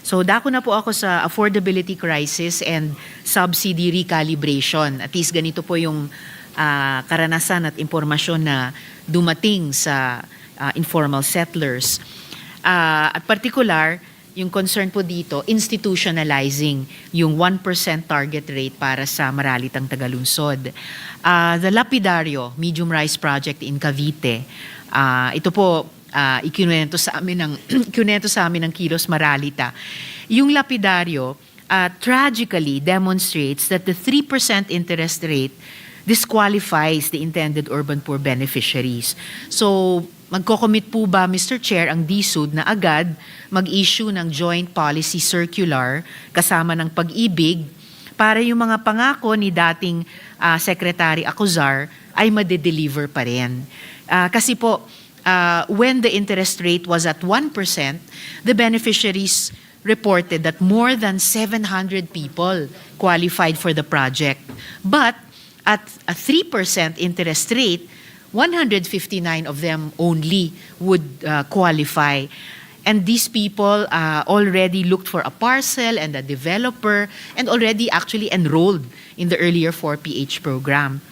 So dako na po ako sa affordability crisis and subsidy recalibration. At least ganito po yung karanasan at impormasyon na dumating sa informal settlers. At particular, yung concern po dito, institutionalizing yung 1% target rate para sa Maralitang Tagalunsod. The Lapidario Medium Rise Project in Cavite, ito po ikinuwento sa amin ng Kilos Maralita. Yung Lapidario tragically demonstrates that the 3% interest rate disqualifies the intended urban poor beneficiaries. So, magko-commit po ba, Mr. Chair, ang DHSUD na agad mag-issue ng Joint Policy Circular kasama ng Pag-ibig para yung mga pangako ni dating Secretary Acuzar ay madedeliver pa rin. Kasi po, when the interest rate was at 1%, the beneficiaries reported that more than 700 people qualified for the project. But at a 3% interest rate, 159 of them only would qualify. And these people already looked for a parcel and a developer and already actually enrolled in the earlier 4PH program.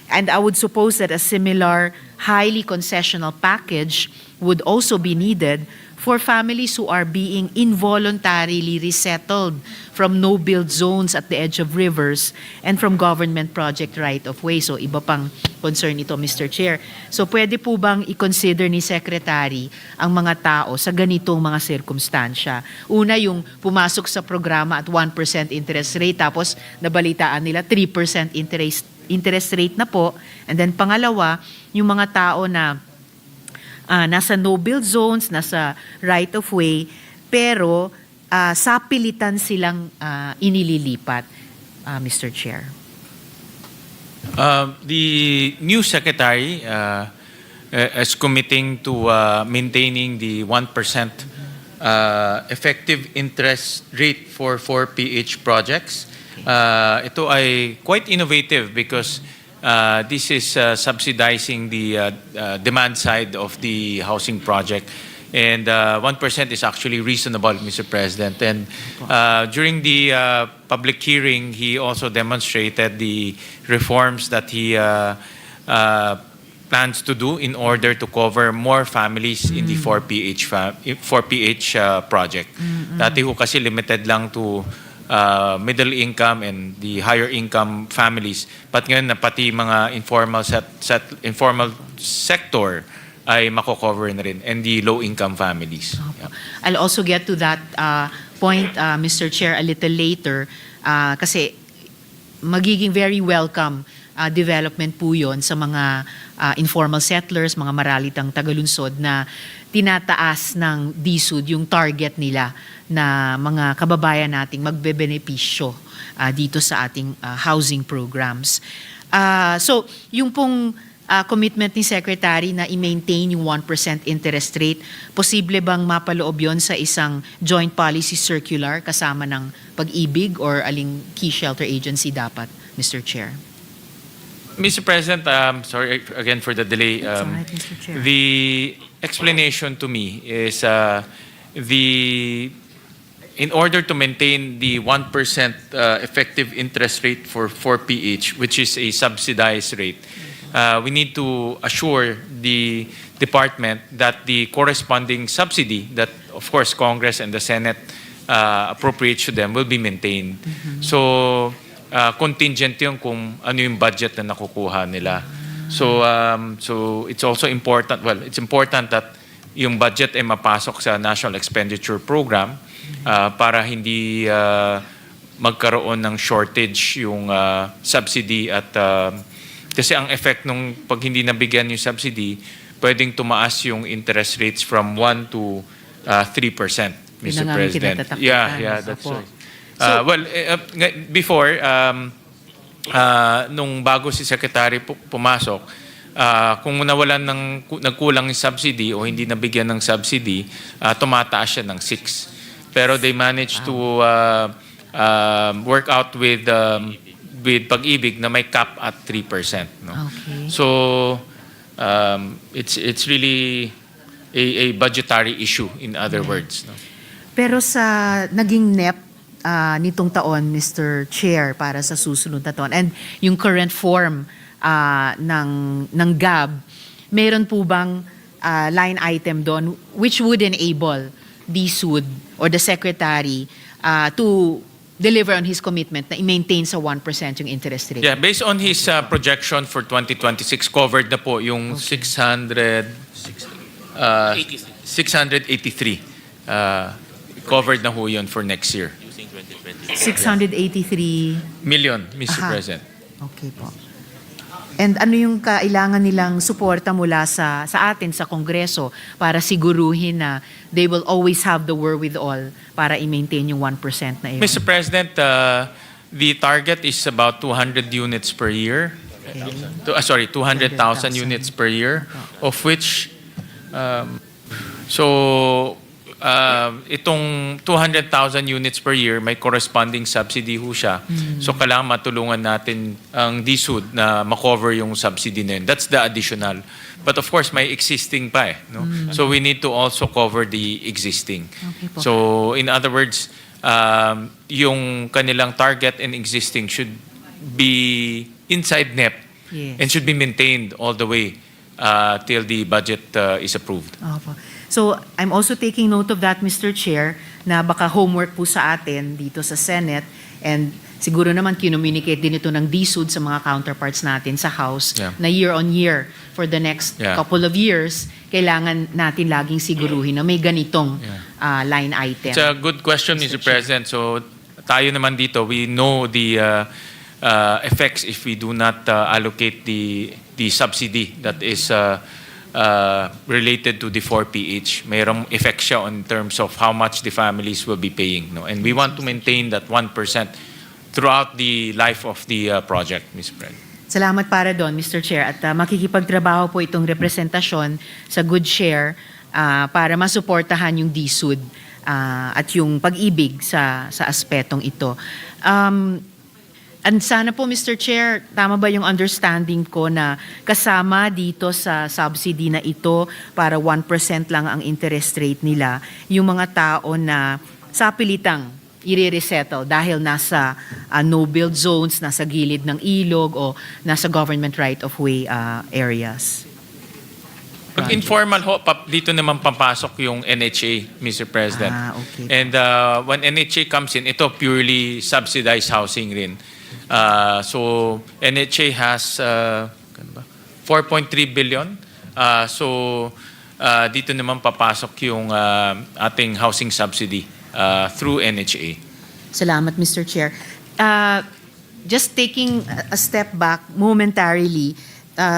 And I would suppose that a similar highly concessional package would also be needed for families who are being involuntarily resettled from no-build zones at the edge of rivers and from government project right-of-way. So iba pang concern ito, Mr. Chair. So pwede po bang i-consider ni Secretary ang mga tao sa ganitong mga sirkumstansya? Una, yung pumasok sa programa at 1% interest rate, tapos nabalitaan nila 3% interest rate na po. And then pangalawa, yung mga tao na nasa no-build zones, nasa right-of-way, pero sa pilitan silang inililipat, Mr. Chair. The new secretary is committing to maintaining the 1% effective interest rate for 4PH projects. Ito ay quite innovative because this is subsidizing the demand side of the housing project. And 1% is actually reasonable, Mr. President. And during the public hearing, he also demonstrated the reforms that he plans to do in order to cover more families in the 4PH project. Dati ho kasi limited lang to middle income and the higher income families. But ngayon na pati mga informal sector ay mako-cover na rin, and the low income families. Yeah. I'll also get to that point, Mr. Chair, a little later kasi magiging very welcome development po yun sa mga informal settlers, mga Maralitang Tagalunsod na tinataas ng DHSUD yung target nila na mga kababayan nating magbebenepisyo dito sa ating housing programs. So, yung pong commitment ni Secretary na i-maintain yung 1% interest rate, posible bang mapaloob yon sa isang joint policy circular kasama ng Pag-ibig or aling key shelter agency dapat, Mr. Chair? Mr. President, sorry again for the delay. That's all right, Mr. Chair. The explanation to me is in order to maintain the 1% effective interest rate for 4PH, which is a subsidized rate, we need to assure the department that the corresponding subsidy that, of course, Congress and the Senate appropriates to them will be maintained. So, contingent yun kung ano yung budget na nakukuha nila. So it's also important, well, it's important that yung budget ay mapasok sa National Expenditure Program para hindi magkaroon ng shortage yung subsidy at kasi ang effect nung pag hindi nabigyan yung subsidy, pwedeng tumaas yung interest rates from 1 to 3%, Mr. President. Yeah, that's right. Before, nung bago si Secretary pumasok, kung nagkulang yung subsidy o hindi nabigyan ng subsidy, tumataas siya ng 6. Pero they managed to work out with Pag-ibig na may cap at 3%. No? Okay. So, it's really a budgetary issue, in other words. No? Pero sa naging NEP nitong taon, Mr. Chair, para sa susunod na taon, and yung current form ng GAB, meron po bang line item doon which would enable DHSUD or the Secretary to deliver on his commitment na i-maintain sa 1% yung interest rate? Yeah, based on his projection for 2026, covered na po yung 683. Covered na ho yun for next year. 683. Million, Mr. Aha. President. Okay po. And ano yung kailangan nilang suporta mula sa atin sa Kongreso para siguruhin na they will always have the wherewithal para i-maintain yung 1% na yun? Mr. President, the target is about 200 units per year. Okay. 200,000 units per year, of which, itong 200,000 units per year, may corresponding subsidy ho siya. So kailangan matulungan natin ang DHSUD na makover yung subsidy na yun. That's the additional. But of course, may existing pa eh. No? So we need to also cover the existing. Okay po. So in other words, yung kanilang target and existing should be inside NEP. Yes. And should be maintained all the way till the budget is approved. Opo. So, I'm also taking note of that, Mr. Chair, na baka homework po sa atin dito sa Senate, and siguro naman kinommunicate din ito ng DHSUD sa mga counterparts natin sa House, Yeah. na year on year for the next Yeah. couple of years, kailangan natin laging siguruhin na may ganitong line item. It's a good question, Mr. President. So tayo naman dito, we know the effects if we do not allocate the subsidy that is related to the 4PH. Mayroong effect siya in terms of how much the families will be paying. No? And we want to maintain that 1% throughout the life of the project, Mr. President. Salamat para doon, Mr. Chair. At makikipagtrabaho po itong representasyon sa Good Share para masuportahan yung DHSUD at yung pag-ibig sa aspetong ito. And sana po, Mr. Chair, tama ba yung understanding ko na kasama dito sa subsidy na ito para 1% lang ang interest rate nila, yung mga tao na sa pilitang i-resettle dahil nasa no-build zones, nasa gilid ng ilog o nasa government right-of-way areas? Pag informal ho, dito naman papasok yung NHA, Mr. President. Okay. And when NHA comes in, ito purely subsidized housing rin. So NHA has 4.3 billion. So dito naman papasok yung ating housing subsidy through NHA. Salamat, Mr. Chair. Just taking a step back momentarily,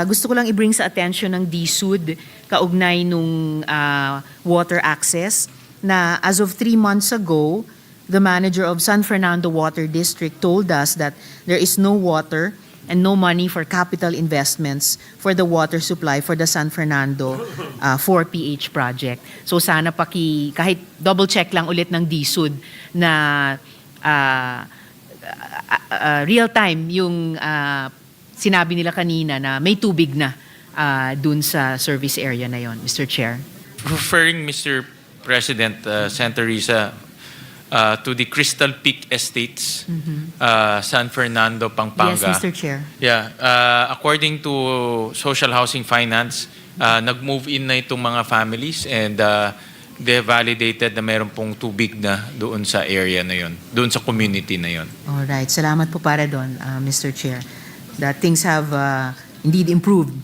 gusto ko lang i-bring sa attention ng DHSUD kaugnay nung water access na as of 3 months ago, the manager of San Fernando Water District told us that there is no water and no money for capital investments for the water supply for the San Fernando 4PH project. So sana kahit double check lang ulit ng DHSUD na real time yung sinabi nila kanina na may tubig na dun sa service area na yon, Mr. Chair. Referring, Mr. President, Senator Risa, to the Crystal Peak Estates, San Fernando, Pampanga. Yes, Mr. Chair. Yeah, according to Social Housing Finance, nag-move in na itong mga families and they validated na meron pong tubig na doon sa area na yon, doon sa community na yon. Alright, salamat po para doon, Mr. Chair. That things have indeed improved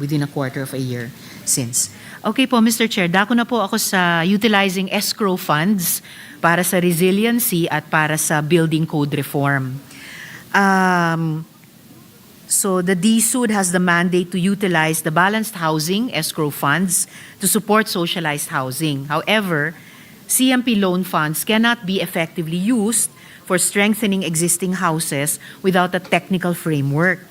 within a quarter of a year since. Okay po, Mr. Chair, dako na po ako sa utilizing escrow funds para sa resiliency at para sa building code reform. So the DHSUD has the mandate to utilize the balanced housing escrow funds to support socialized housing. However, CMP loan funds cannot be effectively used for strengthening existing houses without a technical framework.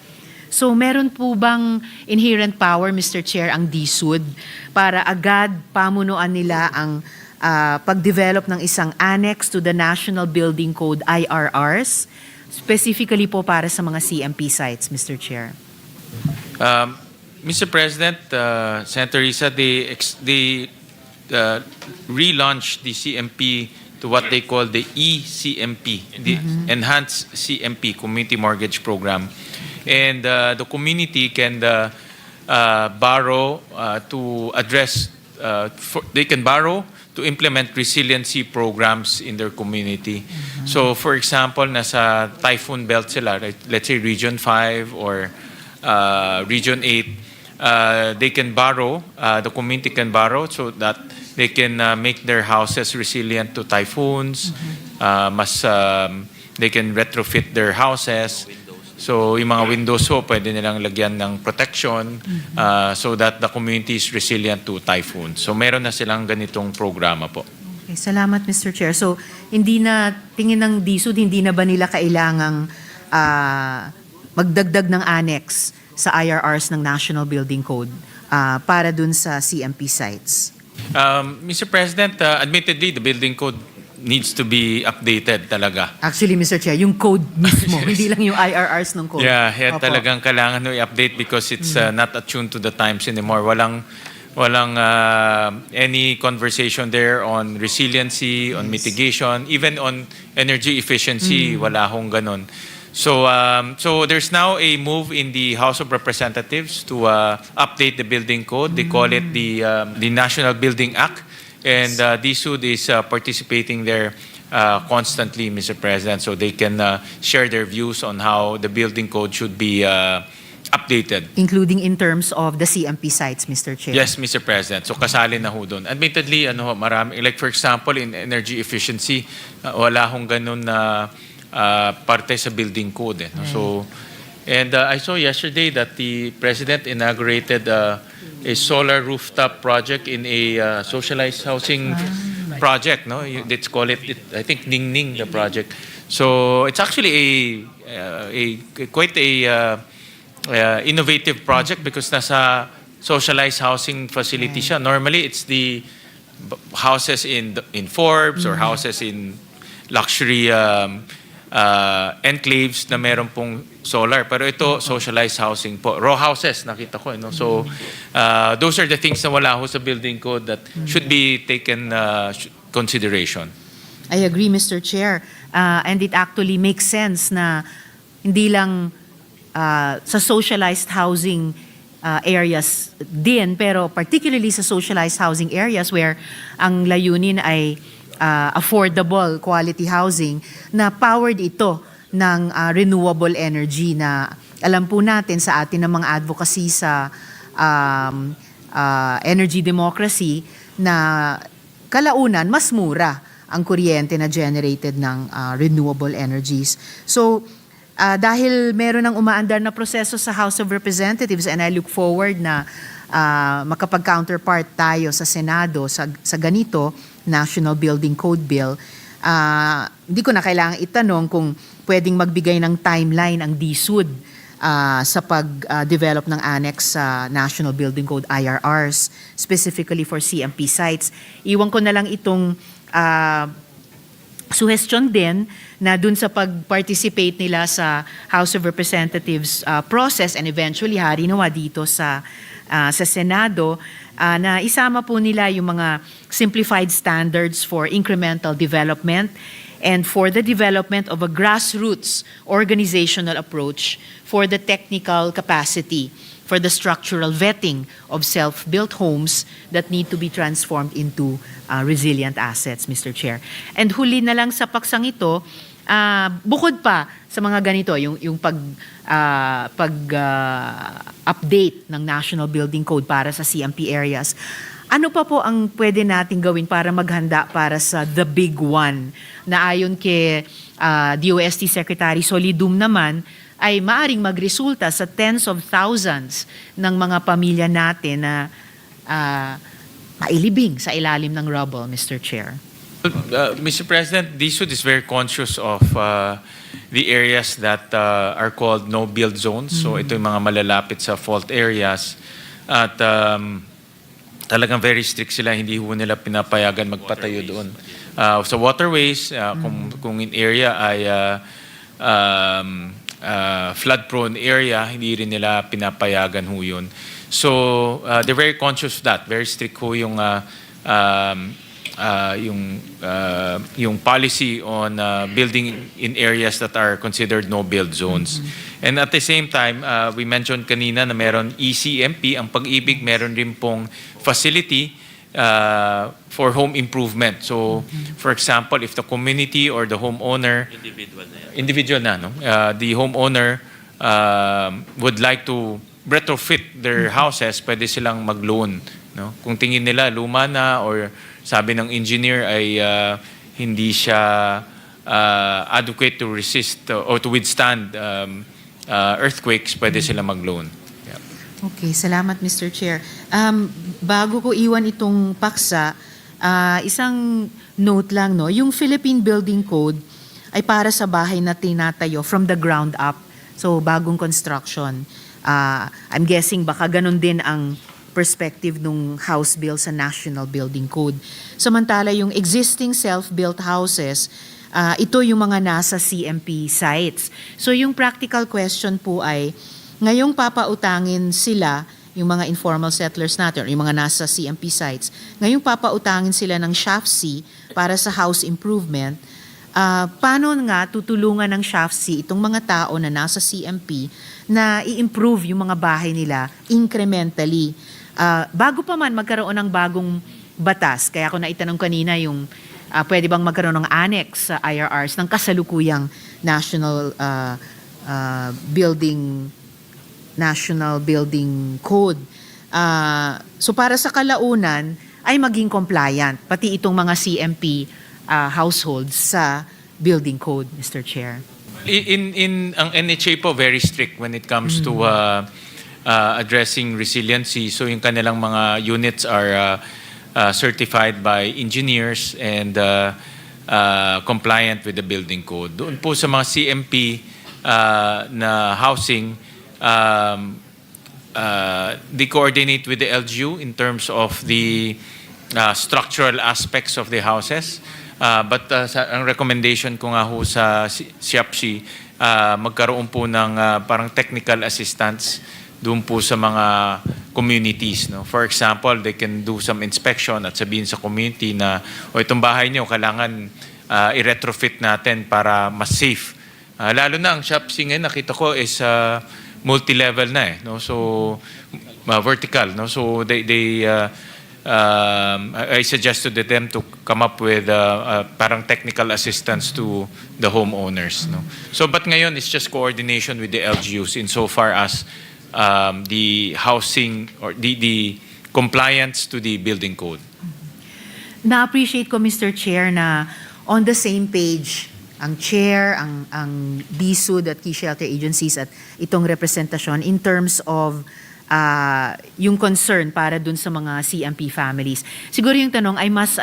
So meron po bang inherent power, Mr. Chair, ang DHSUD para agad pamunuan nila ang pag-develop ng isang annex to the National Building Code IRRs, specifically po para sa mga CMP sites, Mr. Chair? Mr. President, Senator Risa, they relaunched the CMP to what they call the ECMP, the Enhanced CMP, Community Mortgage Program. And the community can borrow to address, they can borrow to implement resiliency programs in their community. So for example, nasa typhoon belt sila, right? Let's say Region 5 or Region 8, they can borrow, the community can borrow so that they can make their houses resilient to typhoons. They can retrofit their houses. So yung mga windows po, pwede nilang lagyan ng protection so that the community is resilient to typhoon. So meron na silang ganitong programa po. Okay, salamat Mr. Chair. So hindi na, tingin ng DSUD, hindi na ba nila kailangang magdagdag ng annex sa IRRs ng National Building Code para dun sa CMP sites? Mr. President, admittedly, the building code needs to be updated talaga. Actually, Mr. Chair, yung code mismo, hindi lang yung IRRs ng code. Yeah, Opo. talagang kailangan no i-update because it's not attuned to the times anymore. Walang any conversation there on resiliency, on mitigation, even on energy efficiency, wala hong ganun. So there's now a move in the House of Representatives to update the building code. They call it the National Building Act. And DSUD is participating there constantly, Mr. President, so they can share their views on how the building code should be updated. Including in terms of the CMP sites, Mr. Chair. Yes, Mr. President. So kasali na ho doon. Admittedly, marami, like for example, in energy efficiency, wala hong ganun na parte sa building code. No? So, and I saw yesterday that the President inaugurated a solar rooftop project in a socialized housing project. No, let's call it, I think, Ning Ning, the project. So it's actually quite a innovative project because nasa socialized housing facility siya. Normally, it's the houses in Forbes or houses in luxury enclaves na meron pong solar. Pero ito, socialized housing po. Row houses, nakita ko. No? So, those are the things na wala ho sa building code that should be taken consideration. I agree, Mr. Chair. And it actually makes sense na hindi lang sa socialized housing areas din, pero particularly sa socialized housing areas where ang layunin ay affordable quality housing na powered ito ng renewable energy na alam po natin sa atin ng mga advocacy sa energy democracy na kalaunan mas mura ang kuryente na generated ng renewable energies. So dahil meron ng umaandar na proseso sa House of Representatives and I look forward na makapag-counterpart tayo sa Senado sa ganito National Building Code Bill, hindi ko na kailangan itanong kung pwedeng magbigay ng timeline ang DSUD sa pag-develop ng annex sa National Building Code IRRs, specifically for CMP sites. Iwan ko na lang itong suggestion din na dun sa pag-participate nila sa House of Representatives process and eventually harinawa dito sa Senado, na isama po nila yung mga simplified standards for incremental development and for the development of a grassroots organizational approach for the technical capacity for the structural vetting of self-built homes that need to be transformed into resilient assets, Mr. Chair. And huli na lang sa paksang ito, bukod pa sa mga ganito, yung update ng National Building Code para sa CMP areas, ano pa po ang pwede nating gawin para maghanda para sa the big one na ayon kay DOST Secretary Solidum naman ay maaring magresulta sa tens of thousands ng mga pamilya natin na mailibing sa ilalim ng rubble, Mr. Chair? Mr. President, DSUD is very conscious of the areas that are called no-build zones. So ito yung mga malalapit sa fault areas. At talagang very strict sila, hindi ho nila pinapayagan magpatayo doon. Sa waterways, kung in area ay flood-prone area, hindi rin nila pinapayagan ho yun. So they're very conscious of that. Very strict ho yung yung policy on building in areas that are considered no-build zones. And at the same time, we mentioned kanina na meron ECMP, ang Pag-ibig meron rin pong facility for home improvement. So, for example, if the community or the homeowner, individual na, no? The homeowner would like to retrofit their houses, pwede silang mag-loan. No? Kung tingin nila luma na or sabi ng engineer ay hindi siya adequate to resist or to withstand earthquakes, pwede sila mag-loan. Yeah. Okay, salamat Mr. Chair. Bago ko iwan itong paksa, isang note lang, no? Yung Philippine Building Code ay para sa bahay na tinatayo from the ground up. So, bagong construction. I'm guessing baka ganun din ang perspective nung House Bill sa National Building Code. Samantala, yung existing self-built houses, ito yung mga nasa CMP sites. So, yung practical question po ay, ngayong papautangin sila, yung mga informal settlers natin, or yung mga nasa CMP sites, ngayong papautangin sila ng SHAFC para sa house improvement, paano nga tutulungan ng SHAFC itong mga tao na nasa CMP na i-improve yung mga bahay nila incrementally? Bago pa man magkaroon ng bagong batas, kaya ako naitanong kanina yung pwede bang magkaroon ng annex sa IRRs ng kasalukuyang National Building Code. So para sa kalaunan ay maging compliant, pati itong mga CMP households sa building code, Mr. Chair. Ang NHA po very strict when it comes to addressing resiliency. So yung kanilang mga units are certified by engineers and compliant with the building code. Doon po sa mga CMP na housing, they coordinate with the LGU in terms of the structural aspects of the houses. But ang recommendation ko nga ho sa SHAFC, magkaroon po ng parang technical assistance doon po sa mga communities. No? For example, they can do some inspection at sabihin sa community na itong bahay niyo kailangan i-retrofit natin para mas safe. Lalo na ang SHAFC ngayon nakita ko is multi-level na no? So vertical. No? So I suggested to them to come up with parang technical assistance to the homeowners. No? So but ngayon it's just coordination with the LGUs insofar as the housing or the compliance to the building code. Na-appreciate ko, Mr. Chair, na on the same page ang chair, ang DHSUD at key shelter agencies at itong representasyon in terms of yung concern para dun sa mga CMP families. Siguro yung tanong ay mas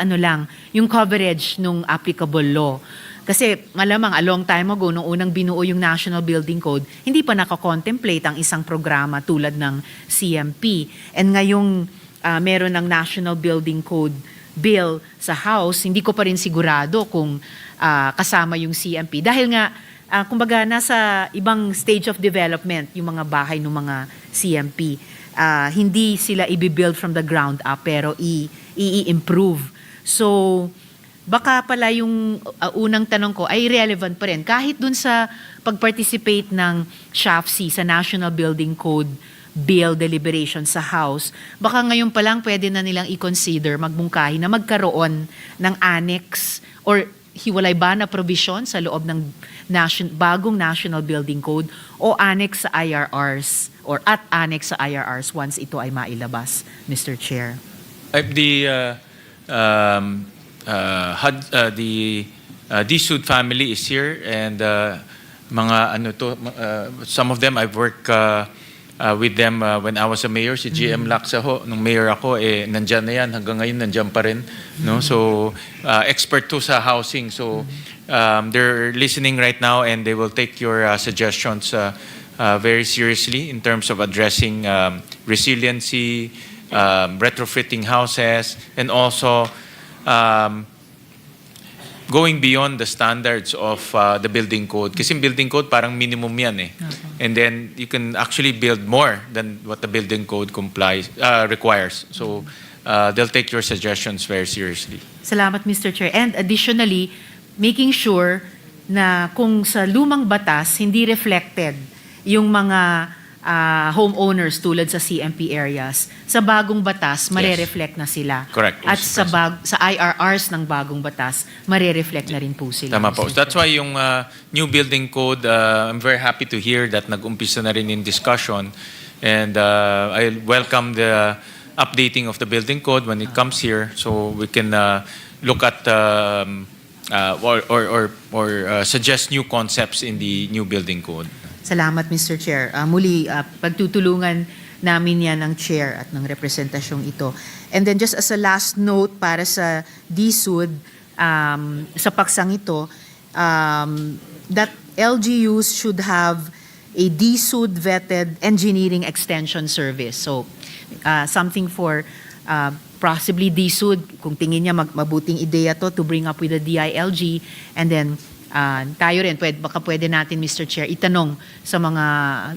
yung coverage nung applicable law. Kasi malamang a long time ago, nung unang binuo yung National Building Code, hindi pa nakakontemplate ang isang programa tulad ng CMP. And ngayong meron ng National Building Code bill sa House, hindi ko pa rin sigurado kung kasama yung CMP. Dahil nga, kumbaga nasa ibang stage of development yung mga bahay ng mga CMP. Hindi sila i-build from the ground up pero i-improve. So, baka pala yung unang tanong ko ay relevant pa rin. Kahit dun sa pag-participate ng SHAFC sa National Building Code Bill Deliberations sa House, baka ngayon pa lang pwede na nilang i-consider magmungkahi na magkaroon ng annex or hiwalay ba na provision sa loob ng bagong National Building Code o annex sa IRRs or at annex sa IRRs once ito ay mailabas, Mr. Chair. The DHSUD family is here and some of them I've worked with them when I was a mayor. Si GM Laksa ho, nung mayor ako, nandyan na yan. Hanggang ngayon, nandyan pa rin. No? So, expert to sa housing. So, they're listening right now and they will take your suggestions very seriously in terms of addressing resiliency, retrofitting houses, and also going beyond the standards of the building code. Kasi building code parang minimum yan eh. And then you can actually build more than what the building code requires. So they'll take your suggestions very seriously. Salamat, Mr. Chair. And additionally, making sure na kung sa lumang batas, hindi reflected yung mga homeowners tulad sa CMP areas, sa bagong batas, marereflect na sila. Correct. At sa IRRs ng bagong batas, marereflect na rin po sila. Tama po. Mr. That's Chair. why yung new building code, I'm very happy to hear that nag-umpisa na rin in discussion. And I welcome the updating of the building code when it comes here, so we can look at or suggest new concepts in the new building code. Salamat, Mr. Chair. Muli, pagtutulungan namin yan ng Chair at ng representasyong ito. And then just as a last note para sa DSUD, sa paksang ito, that LGUs should have a DSUD vetted engineering extension service. So, something for possibly DSUD, kung tingin niya mabuting ideya to bring up with the DILG, and then tayo rin, baka pwede natin, Mr. Chair, itanong sa mga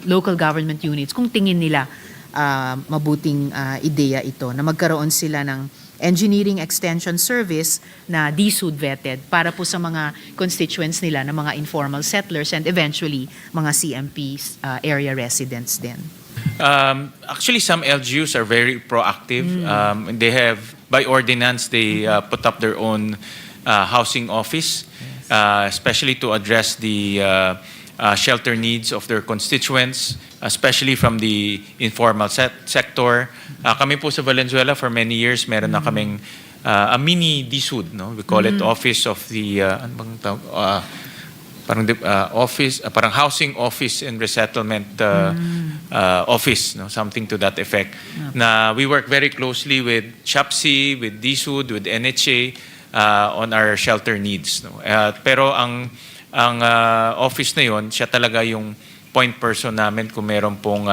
local government units kung tingin nila mabuting ideya ito, na magkaroon sila ng engineering extension service na DSUD vetted para po sa mga constituents nila na mga informal settlers and eventually mga CMP area residents din. Actually, some LGUs are very proactive. They have, by ordinance, they put up their own housing office, especially to address the shelter needs of their constituents, especially from the informal sector. Kami po sa Valenzuela, for many years, meron na kaming a mini DSUD, no? We call it Office of the ano bang tawag? Parang housing office and resettlement office, no? Something to that effect. Na we work very closely with SHAPSI, with DSUD, with NHA on our shelter needs, no? Pero ang office na yon, siya talaga yung point person namin kung meron pong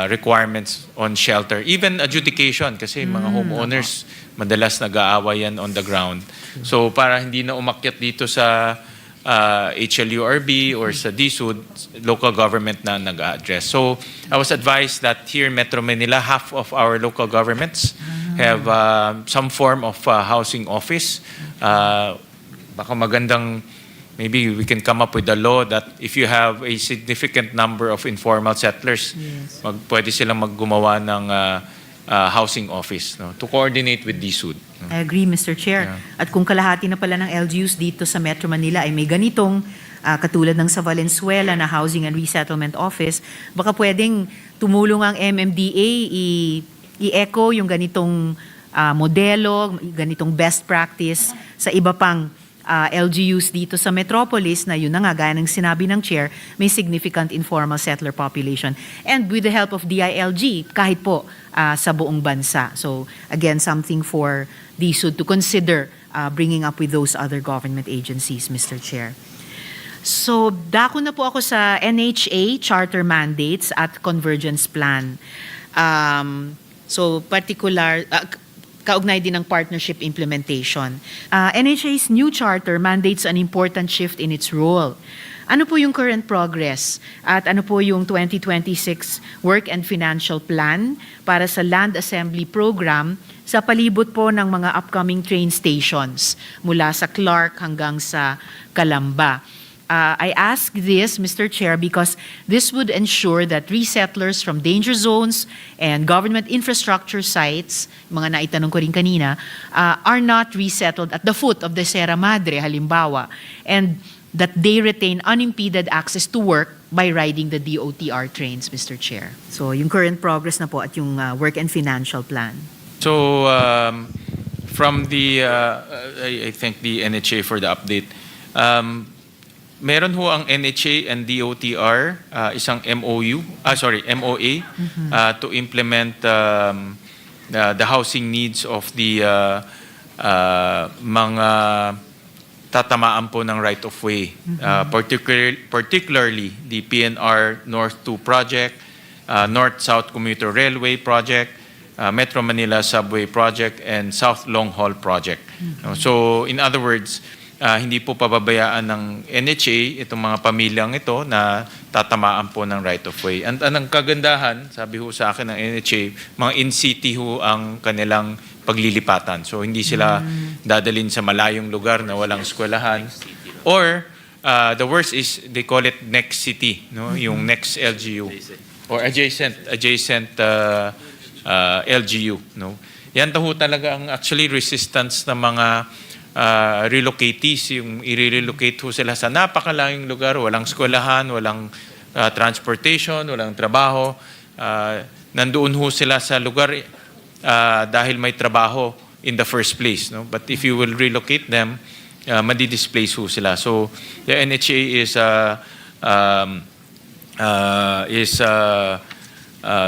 requirements on shelter. Even adjudication, kasi mga homeowners madalas nag-aaway yan on the ground. So para hindi na umakyat dito sa HLURB or sa DSUD, local government na nag-address. So I was advised that here in Metro Manila, half of our local governments have some form of housing office. Baka magandang, maybe we can come up with a law that if you have a significant number of informal settlers, pwede silang maggumawa ng housing office, no, to coordinate with DSUD. No? I agree, Mr. Chair. Yeah. At kung kalahati na pala ng LGUs dito sa Metro Manila ay may ganitong katulad ng sa Valenzuela na Housing and Resettlement Office, baka pwedeng tumulong ang MMDA i-echo yung ganitong modelo, ganitong best practice sa iba pang LGUs dito sa Metropolis na yun na nga, gaya ng sinabi ng Chair, may significant informal settler population. And with the help of DILG, kahit po sa buong bansa. So again, something for DSUD to consider bringing up with those other government agencies, Mr. Chair. So dako na po ako sa NHA, Charter Mandates at Convergence Plan. So particular... kaugnay din ng partnership implementation. NHA's new charter mandates an important shift in its role. Ano po yung current progress at ano po yung 2026 work and financial plan para sa land assembly program sa palibot po ng mga upcoming train stations mula sa Clark hanggang sa Calamba? I ask this, Mr. Chair, because this would ensure that resettlers from danger zones and government infrastructure sites, mga naitanong ko rin kanina, are not resettled at the foot of the Sierra Madre, halimbawa, and that they retain unimpeded access to work by riding the DOTR trains, Mr. Chair. So, yung current progress na po at yung work and financial plan. So, from the, I thank the NHA for the update. Meron ho ang NHA and DOTR isang MOA to implement the housing needs of the mga tatamaan po ng right of way, particularly the PNR North 2 project, North-South Commuter Railway project, Metro Manila Subway project, and South Long Haul project. So in other words, hindi po pababayaan ng NHA itong mga pamilyang ito na tatamaan po ng right of way. And ang kagandahan, sabi ho sa akin ng NHA, mga in-city ho ang kanilang paglilipatan. So hindi sila dadalhin sa malayong lugar na walang eskwelahan. Or the worst is they call it next city, no? Yung next LGU or adjacent LGU, no? Yan ho talaga ang actually resistance ng mga relocatees, yung i-relocate ho sila sa napakalayong lugar, walang eskwelahan, walang transportation, walang trabaho. Nandoon ho sila sa lugar dahil may trabaho in the first place, no? But if you will relocate them, madi-displace ho sila. So the NHA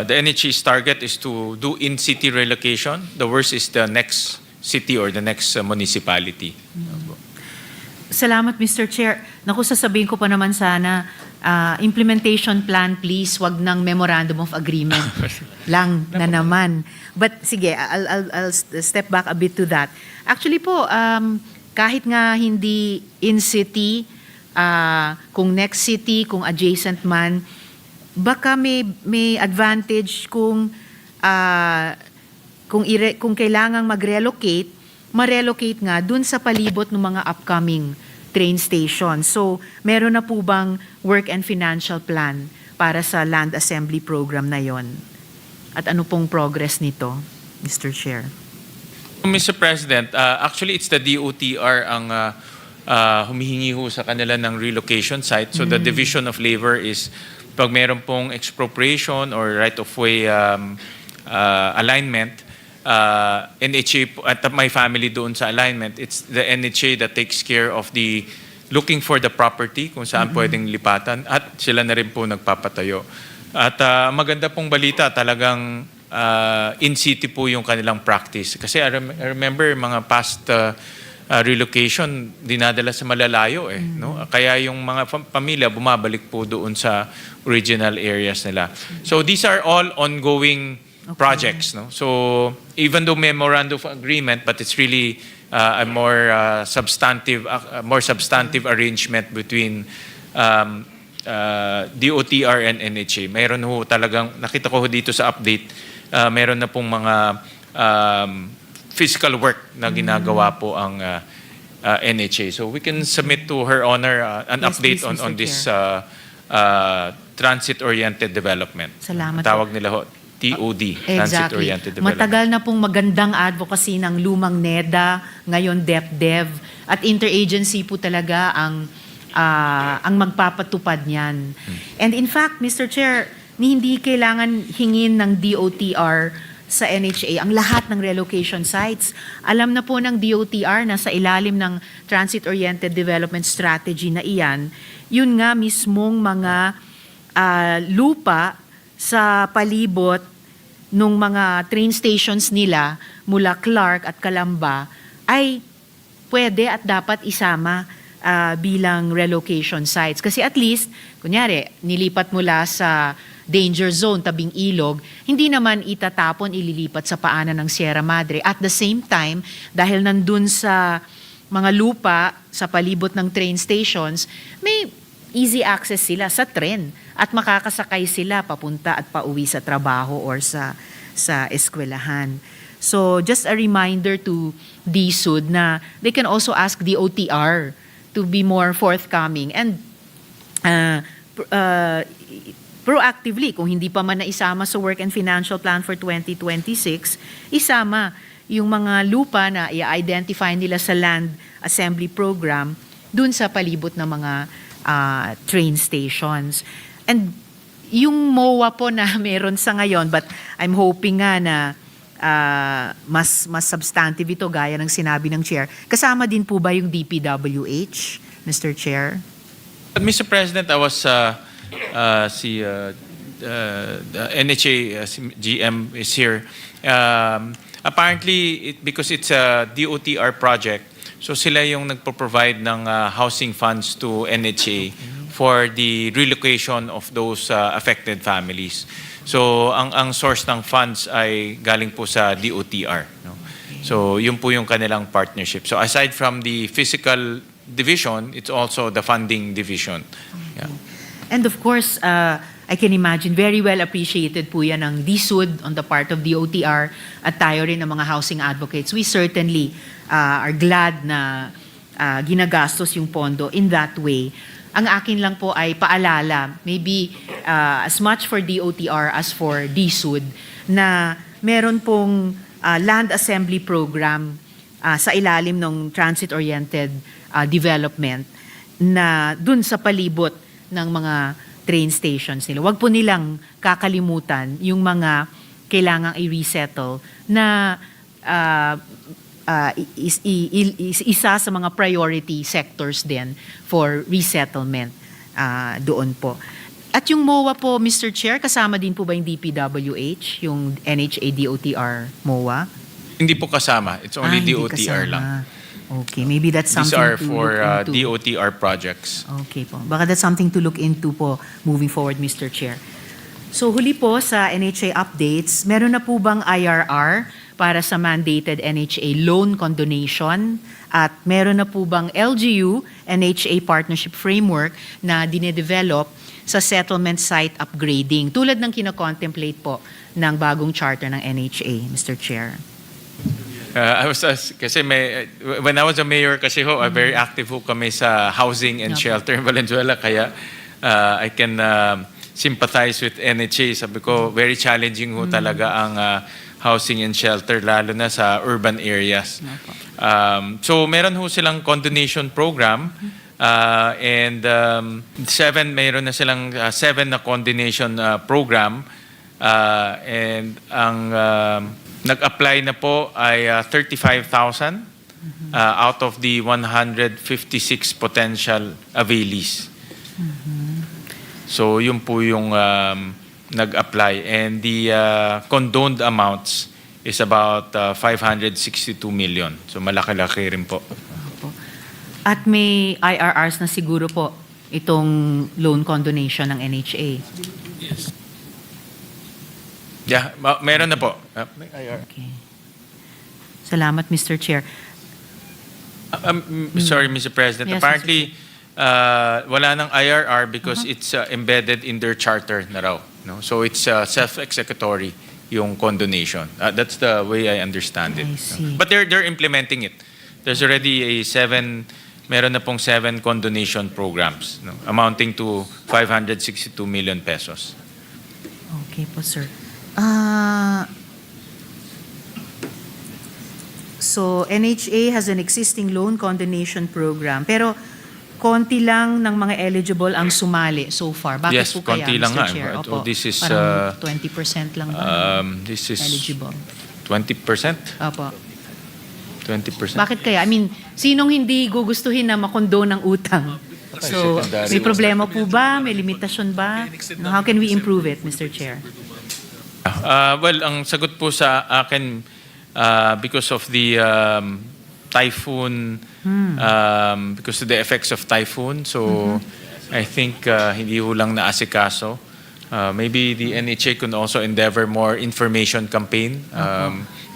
the NHA's target is to do in-city relocation. The worst is the next city or the next municipality. Salamat, Mr. Chair. Naku, sasabihin ko pa naman sana, implementation plan please, wag ng memorandum of agreement lang na naman. But sige, I'll step back a bit to that. Actually po, kahit nga hindi in-city, kung next city, kung adjacent man, baka may advantage kung kailangang mag-relocate, ma-relocate nga dun sa palibot ng mga upcoming train station. So, meron na po bang work and financial plan para sa land assembly program na yon? At ano pong progress nito, Mr. Chair? Mr. President, actually it's the DOTR ang humihingi ho sa kanila ng relocation site. So the Division of Labor is pag meron pong expropriation or right-of-way alignment, NHA, at my family doon sa alignment, it's the NHA that takes care of the looking for the property kung saan pwedeng lipatan at sila na rin po nagpapatayo. At maganda pong balita, talagang in-city po yung kanilang practice. Kasi I remember mga past relocation, dinadala sa malalayo no? Kaya yung mga pamilya bumabalik po doon sa original areas nila. So these are all ongoing projects, no? So even though memorandum of agreement, but it's really a more substantive arrangement between DOTR and NHA. Mayroon ho talagang, nakita ko dito sa update, meron na pong mga physical work na ginagawa po ang NHA. So we can submit to Her Honor an update please, on Mr. this transit-oriented development. Salamat. Tawag nila ho, TOD, transit-oriented development. Matagal na pong magandang advocacy ng lumang NEDA, ngayon DepDev, at interagency po talaga ang magpapatupad niyan. And in fact, Mr. Chair, hindi kailangan hingin ng DOTR sa NHA ang lahat ng relocation sites. Alam na po ng DOTR na sa ilalim ng Transit-Oriented Development Strategy na iyan, yun nga mismong mga lupa sa palibot nung mga train stations nila mula Clark at Calamba ay pwede at dapat isama bilang relocation sites. Kasi at least, kunyari, nilipat mula sa danger zone, tabing ilog, hindi naman itatapon, ililipat sa paanan ng Sierra Madre. At the same time, dahil nandun sa mga lupa, sa palibot ng train stations, may easy access sila sa tren at makakasakay sila papunta at pauwi sa trabaho or sa eskwelahan. So, just a reminder to DSUD na they can also ask the OTR to be more forthcoming and proactively, kung hindi pa man naisama sa Work and Financial Plan for 2026, isama yung mga lupa na i-identify nila sa Land Assembly Program dun sa palibot ng mga train stations. And yung MOA po na meron sa ngayon, but I'm hoping nga na mas substantive ito gaya ng sinabi ng Chair. Kasama din po ba yung DPWH, Mr. Chair? Mr. President, I was the NHA GM is here. Apparently, because it's a DOTR project, so sila yung nagpo-provide ng housing funds to NHA for the relocation of those affected families. So, ang source ng funds ay galing po sa DOTR. No? So, yun po yung kanilang partnership. So, aside from the physical division, it's also the funding division. Yeah. And of course, I can imagine, very well appreciated po yan ng DSUD on the part of the OTR at tayo rin ng mga housing advocates. We certainly are glad na ginagastos yung pondo in that way. Ang akin lang po ay paalala, maybe as much for DOTR as for DSUD, na meron pong land assembly program sa ilalim ng transit-oriented development na dun sa palibot ng mga train stations nila. Huwag po nilang kakalimutan yung mga kailangang i-resettle na isa sa mga priority sectors din for resettlement doon po. At yung MOA po, Mr. Chair, kasama din po ba yung DPWH, yung NHA DOTR MOA? Hindi po kasama. It's only Hindi DOTR kasama. lang. Okay, maybe that's These something are to for look into. DOTR projects. Okay po. Baka that's something to look into po moving forward, Mr. Chair. So huli po sa NHA updates, meron na po bang IRR para sa mandated NHA loan condonation? At meron na po bang LGU NHA partnership framework na dinedevelop sa settlement site upgrading tulad ng kino-contemplate po ng bagong charter ng NHA, Mr. Chair? Kasi when I was a mayor kasi very active ho kami sa housing and shelter in Valenzuela, kaya I can sympathize with NHA. Sabi ko, very challenging ho talaga ang housing and shelter, lalo na sa urban areas. So meron ho silang condonation program, and meron na silang 7 na condonation program, and ang nag-apply na po ay 35,000 out of the 156 potential availees. So yun po yung nag-apply, and the condoned amounts is about 562 million. So malaki-laki rin po. At may IRRs na siguro po itong loan condonation ng NHA. Yes. Yeah, meron na po. Okay. Salamat, Mr. Chair. Sorry, Mr. President. Yes, Apparently, wala ng IRR because it's embedded in their charter na raw. No? So it's self-executory yung condonation. That's the way I understand it. I see. But they're implementing it. There's already meron na pong 7 condonation programs, no? Amounting to 562 million pesos. Okay po, sir. So, NHA has an existing loan condonation program. Pero, konti lang ng mga eligible ang sumali so far. Bakit Yes, po kaya, konti lang Mr. nga. Chair? But Opo, this is, parang 20% lang ba This is eligible? 20%? Opo. 20%. Bakit kaya? I mean, sinong hindi gugustuhin na makondo ng utang? So, may problema po ba? May limitasyon ba? How can we improve it, Mr. Chair? Well, ang sagot po sa akin, because of the typhoon, because of the effects of typhoon, so I think hindi ho lang naasikaso. Maybe the NHA can also endeavor more information campaign.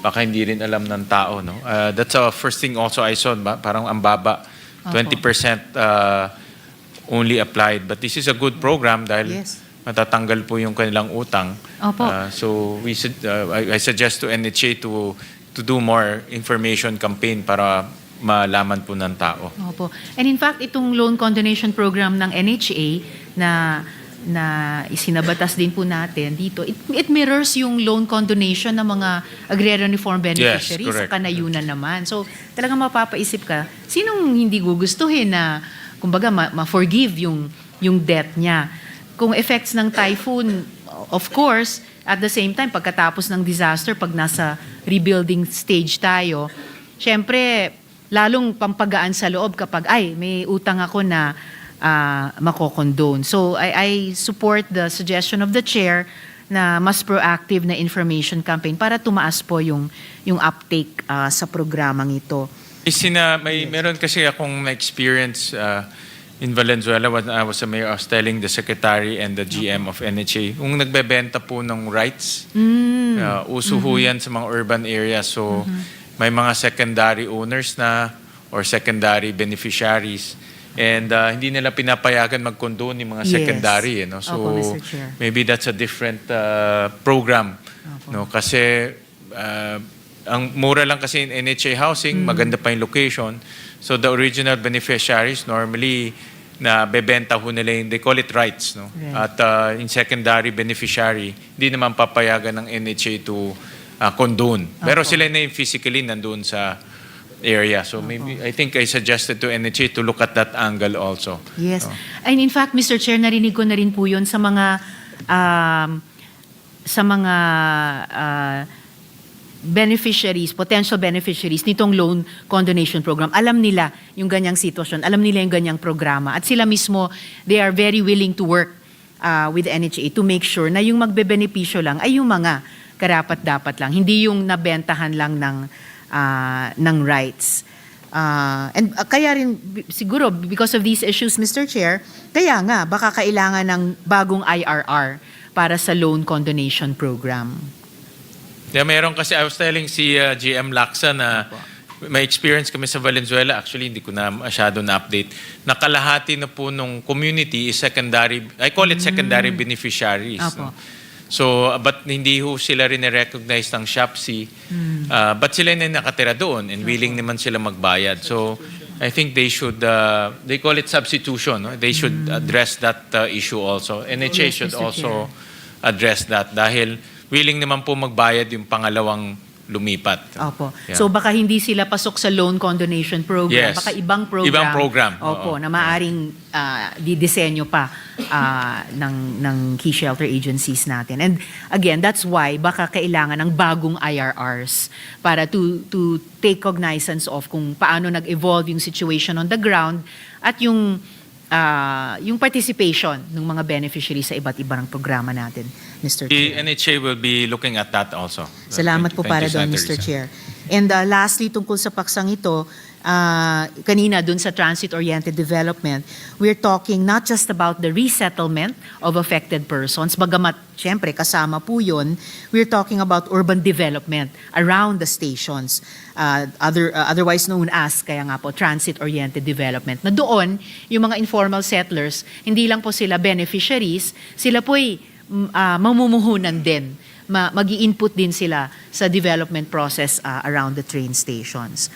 Baka hindi rin alam ng tao. No? That's the first thing also I saw, parang ang baba, 20% only applied. But this is a good program dahil matatanggal po yung kanilang utang. So I suggest to NHA to do more information campaign para malaman po ng tao. Opo. And in fact, itong loan condonation program ng NHA na isinabatas din po natin dito, it mirrors yung loan condonation ng mga agrarian reform beneficiaries sa kanayunan naman. So talagang mapapaisip ka, sinong hindi gugustuhin na kumbaga ma-forgive yung debt niya? Kung effects ng typhoon, of course, at the same time, pagkatapos ng disaster, pag nasa rebuilding stage tayo, syempre, lalong pampagaan sa loob kapag, may utang ako na mako-condone. So, I support the suggestion of the chair na mas proactive na information campaign para tumaas po yung uptake sa programang ito. Meron kasi akong na-experience in Valenzuela when I was a mayor. I was telling the secretary and the GM of NHA, kung nagbebenta po ng rights, uso ho yan sa mga urban areas. So, may mga secondary owners na or secondary beneficiaries. And hindi nila pinapayagan mag-condone yung mga Yes. secondary. No? So Opo, Mr. Chair. maybe that's a different program. Opo. No? Kasi ang mura lang kasi in NHA housing, maganda pa yung location. So the original beneficiaries normally na bebenta ho nila yung, they call it rights. No? Right. At in secondary beneficiary, hindi naman papayagan ng NHA to condone. Pero sila na yung physically nandun sa area. So maybe I think I suggested to NHA to look at that angle also. Yes. And in fact, Mr. Chair, narinig ko na rin po yun sa mga beneficiaries, potential beneficiaries nitong loan condonation program. Alam nila yung ganyang sitwasyon, alam nila yung ganyang programa. At sila mismo, they are very willing to work with NHA to make sure na yung magbebenepisyo lang ay yung mga karapat-dapat lang, hindi yung nabentahan lang ng rights. And kaya rin siguro because of these issues, Mr. Chair, kaya nga baka kailangan ng bagong IRR para sa loan condonation program. Yeah, meron kasi, I was telling si GM Laksa na may experience kami sa Valenzuela, actually hindi ko na masyado na-update, na kalahati na po nung community is secondary, I call it secondary beneficiaries. No? So, but hindi ho sila rin recognize ng SHAPC, but sila na nakatira doon and willing naman sila magbayad. So, I think they should, they call it substitution. No? They should address that issue also. NHA should also address that dahil willing naman po magbayad yung pangalawang lumipat. Opo. Yeah. So baka hindi sila pasok sa loan condonation program, Yes. baka ibang program. Ibang program. Opo, Oo. na maaring didisenyo pa ng key shelter agencies natin. And again, that's why baka kailangan ng bagong IRRs para to take cognizance of kung paano nag-evolve yung situation on the ground at yung participation ng mga beneficiaries sa iba't ibang programa natin, Mr. The Chair. NHA will be looking at that also. Salamat po para doon, Mr. Chair. And lastly, tungkol sa paksang ito, kanina doon sa transit-oriented development, we're talking not just about the resettlement of affected persons, bagamat syempre kasama po yun, we're talking about urban development around the stations, otherwise known as, kaya nga po, transit-oriented development. Na doon, yung mga informal settlers, hindi lang po sila beneficiaries, sila po'y mamumuhunan din, mag-i-input din sila sa development process around the train stations.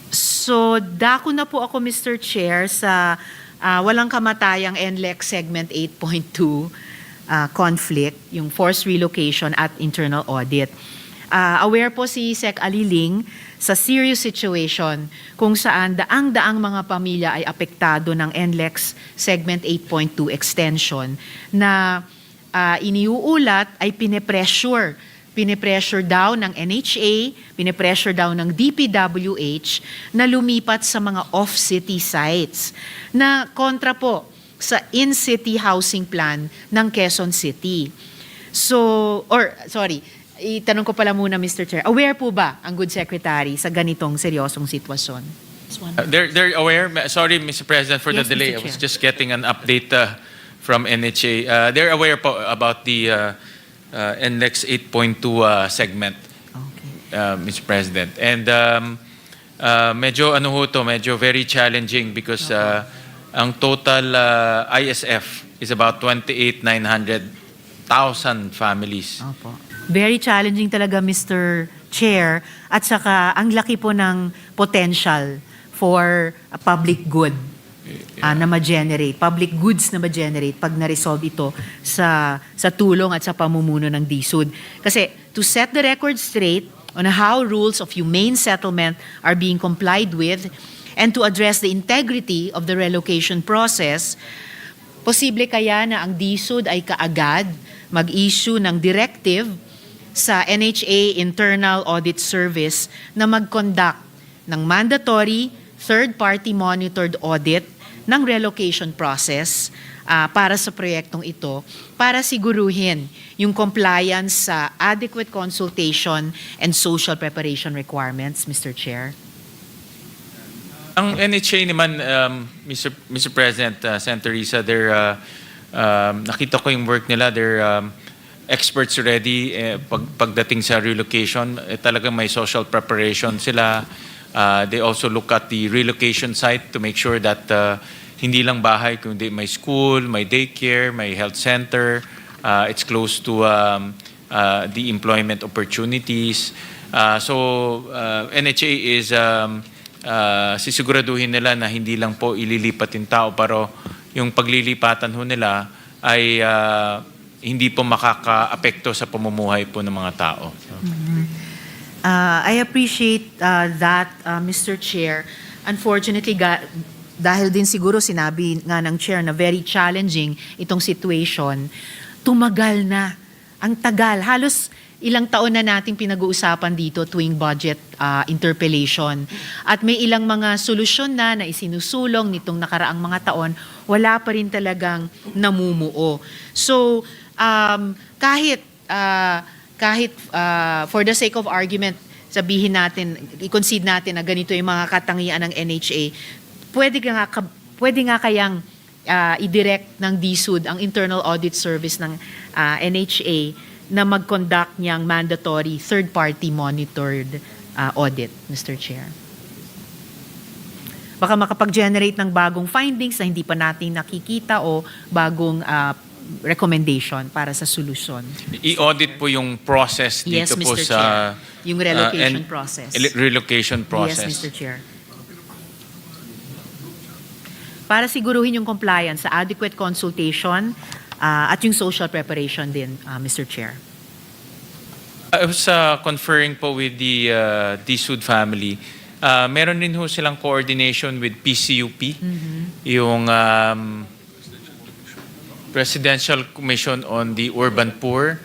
So, dako na po ako, Mr. Chair, sa walang kamatayang NLEX Segment 8.2 conflict, yung forced relocation at internal audit. Aware po si Sec. Aliling sa serious situation kung saan daang-daang mga pamilya ay apektado ng NLEX Segment 8.2 extension na iniuulat ay pinipressure daw ng NHA, pinipressure daw ng DPWH na lumipat sa mga off-city sites na kontra po sa in-city housing plan ng Quezon City. Itanong ko pala muna, Mr. Chair, aware po ba ang Good Secretary sa ganitong seryosong sitwasyon? They're aware. Sorry, Mr. President, for Yes, the delay. Mr. I was Chair. just getting an update from NHA. They're aware po about the NLEX 8.2 segment, Mr. President. And medyo medyo very challenging because ang total ISF is about 28,900,000 families. Opo. Very challenging talaga, Mr. Chair, at saka ang laki po ng potential for a public good na ma-generate, public goods na ma-generate pag na-resolve ito sa tulong at sa pamumuno ng DHSUD. Kasi to set the record straight on how rules of humane settlement are being complied with and to address the integrity of the relocation process, posible kaya na ang DHSUD ay kaagad mag-issue ng directive sa NHA Internal Audit Service na mag-conduct ng mandatory third-party monitored audit ng relocation process para sa proyektong ito para siguruhin yung compliance sa adequate consultation and social preparation requirements, Mr. Chair. Ang NHA naman, Mr. President, Senator Risa, nakita ko yung work nila, they're experts already pagdating sa relocation. Talagang may social preparation sila. They also look at the relocation site to make sure that hindi lang bahay, kundi may school, may daycare, may health center. It's close to the employment opportunities. So NHA is sisiguraduhin nila na hindi lang po ililipat yung tao, pero yung paglilipatan ho nila ay hindi po makaka-apekto sa pamumuhay po ng mga tao. I appreciate that, Mr. Chair. Unfortunately, dahil din siguro sinabi nga ng Chair na very challenging itong situation, tumagal na. Ang tagal. Halos ilang taon na nating pinag-uusapan dito tuwing budget interpellation. At may ilang mga solusyon na isinusulong nitong nakaraang mga taon, wala pa rin talagang namumuo. So, kahit for the sake of argument, sabihin natin, i-concede natin na ganito yung mga katangian ng NHA, pwede nga kayang i-direct ng DHSUD ang Internal Audit Service ng NHA na mag-conduct niyang mandatory third-party monitored audit, Mr. Chair. Baka makapag-generate ng bagong findings na hindi pa natin nakikita o bagong recommendation para sa solusyon. I-audit po yung process dito Yes, po Mr. sa Chair. Yung relocation process. Relocation process. Yes, Mr. Chair. Para siguruhin yung compliance sa adequate consultation at yung social preparation din, Mr. Chair. I was conferring po with the DHSUD family. Meron din ho silang coordination with PCUP, yung Presidential Commission on the Urban Poor,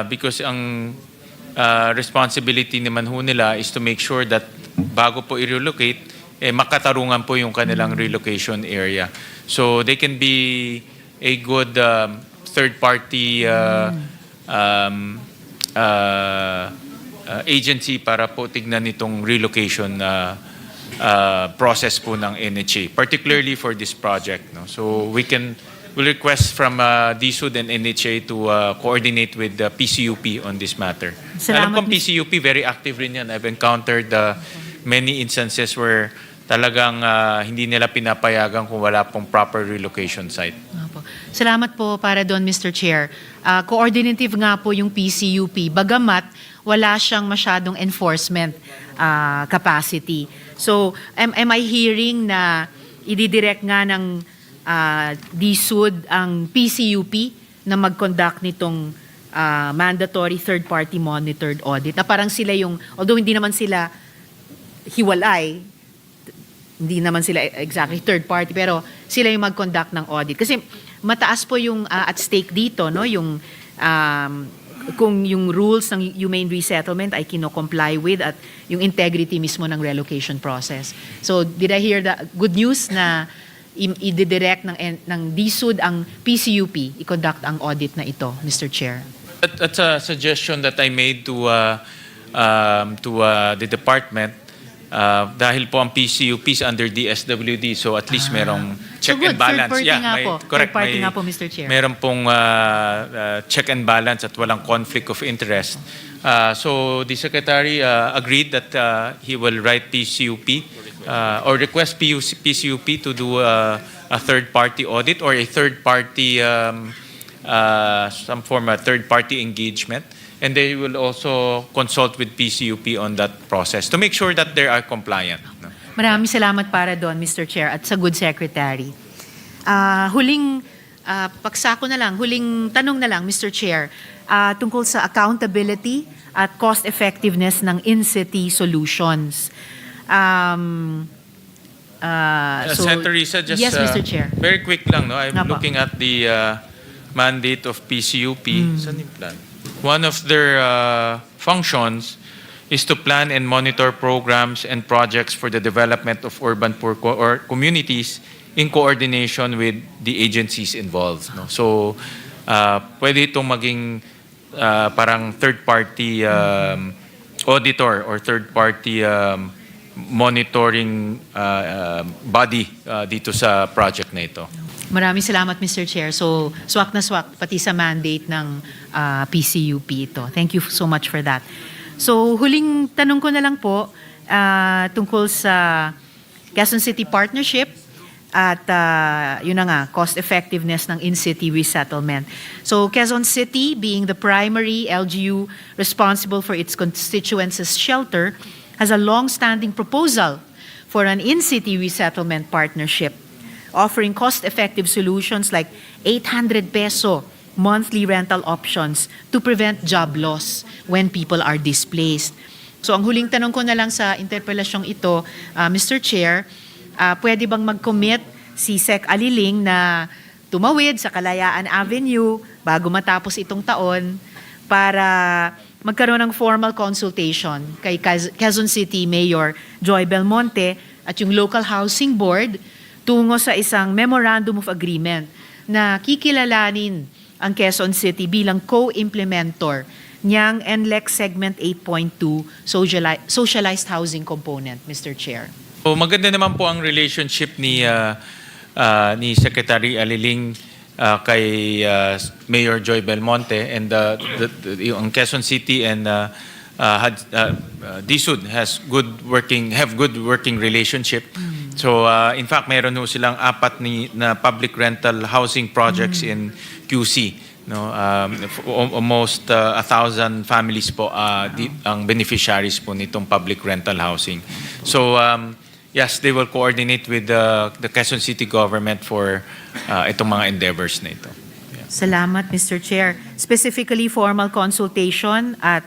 because ang responsibility naman ho nila is to make sure that bago po i-relocate, makatarungan po yung kanilang relocation area. So they can be a good third-party agency para po tignan itong relocation process po ng NHA, particularly for this project. No? So we'll request from DHSUD and NHA to coordinate with the PCUP on this matter. Alam ko PCUP, very active rin yan. I've encountered many instances where talagang hindi nila pinapayagan kung wala pong proper relocation site. Salamat po para doon, Mr. Chair. Coordinative nga po yung PCUP, bagamat wala siyang masyadong enforcement capacity. So, am I hearing na ididirect nga ng DHSUD ang PCUP na mag-conduct nitong mandatory third-party monitored audit? Na parang sila yung, although hindi naman sila hiwalay, hindi naman sila exactly third party, pero sila yung mag-conduct ng audit. Kasi mataas po yung at stake dito, no? Yung kung yung rules ng humane resettlement ay kino-comply with at yung integrity mismo ng relocation process. So, did I hear the good news na i-direct ng DHSUD ang PCUP i-conduct ang audit na ito, Mr. Chair? That's a suggestion that I made to the department. Dahil po ang PCUP is under DSWD, so at least merong check and balance. Third party nga po. Correct. Third party nga po, Mr. Chair. Meron pong check and balance at walang conflict of interest. So the Secretary agreed that he will write PCUP or request PCUP to do a third-party audit or a third-party, some form of third-party engagement. And they will also consult with PCUP on that process to make sure that they are compliant. No? Maraming salamat para doon, Mr. Chair, at sa good secretary. Huling pagsako na lang, huling tanong na lang, Mr. Chair, tungkol sa accountability at cost effectiveness ng in-city solutions. Senator Risa, just yes, Mr. Chair. very quick lang. No? I'm looking at the mandate of PCUP. Saan yung plan? One of their functions is to plan and monitor programs and projects for the development of urban poor communities in coordination with the agencies involved. No? So, pwede itong maging parang third-party auditor or third-party monitoring body dito sa project na ito. Maraming salamat, Mr. Chair. So, swak na swak, pati sa mandate ng PCUP ito. Thank you so much for that. So, huling tanong ko na lang po, tungkol sa Quezon City Partnership at yun na nga, cost effectiveness ng in-city resettlement. So Quezon City, being the primary LGU responsible for its constituencies' shelter, has a long-standing proposal for an in-city resettlement partnership, offering cost-effective solutions like 800 peso monthly rental options to prevent job loss when people are displaced. So ang huling tanong ko na lang sa interpellasyong ito, Mr. Chair, pwede bang mag-commit si Sec. Aliling na tumawid sa Kalayaan Avenue bago matapos itong taon para magkaroon ng formal consultation kay Quezon City Mayor Joy Belmonte at yung Local Housing Board tungo sa isang Memorandum of Agreement na kikilalanin ang Quezon City bilang co-implementor niyang NLEX Segment 8.2 Socialized Housing Component, Mr. Chair. So maganda naman po ang relationship ni Secretary Aliling kay Mayor Joy Belmonte, and yung Quezon City and DHSUD have good working relationship. So in fact, meron ho silang 4 na public rental housing projects in QC. No, almost 1,000 families po ang beneficiaries po nitong public rental housing. So yes, they will coordinate with the Quezon City government for itong mga endeavors na ito. Yeah. Salamat, Mr. Chair. Specifically, formal consultation at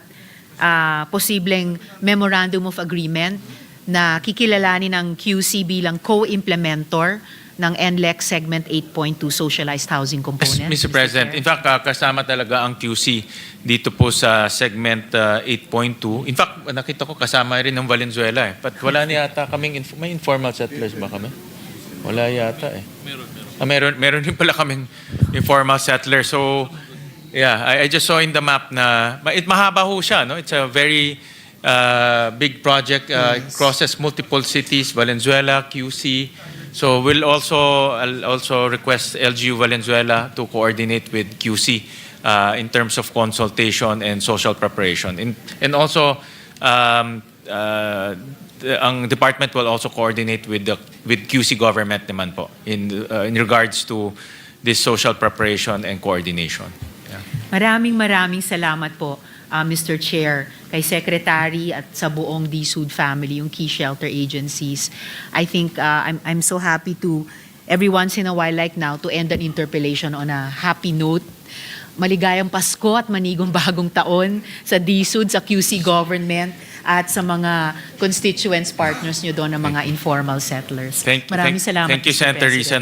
posibleng Memorandum of Agreement na kikilalanin ng QC bilang co-implementor ng NLEX Segment 8.2 Socialized Housing Component. Mr. President, in fact, kasama talaga ang QC dito po sa Segment 8.2. In fact, nakita ko kasama rin ng Valenzuela. But wala na yata kaming, may informal settlers ba kami? Wala yata eh. Meron din pala kaming informal settlers. So, yeah, I just saw in the map na, mahaba ho siya, no? It's a very big project, crosses multiple cities, Valenzuela, QC. So I'll also request LGU Valenzuela to coordinate with QC in terms of consultation and social preparation. And also, ang department will also coordinate with QC government naman po in regards to this social preparation and coordination. Yeah. Maraming salamat po, Mr. Chair, kay Secretary at sa buong DHSUD family, yung key shelter agencies. I think I'm so happy to, every once in a while like now, to end an interpellation on a happy note. Maligayang Pasko at manigong bagong taon sa DHSUD, sa QC government, at sa mga constituents partners nyo doon ng mga informal settlers. Maraming salamat, Thank you, Mr. Senator President. Risa.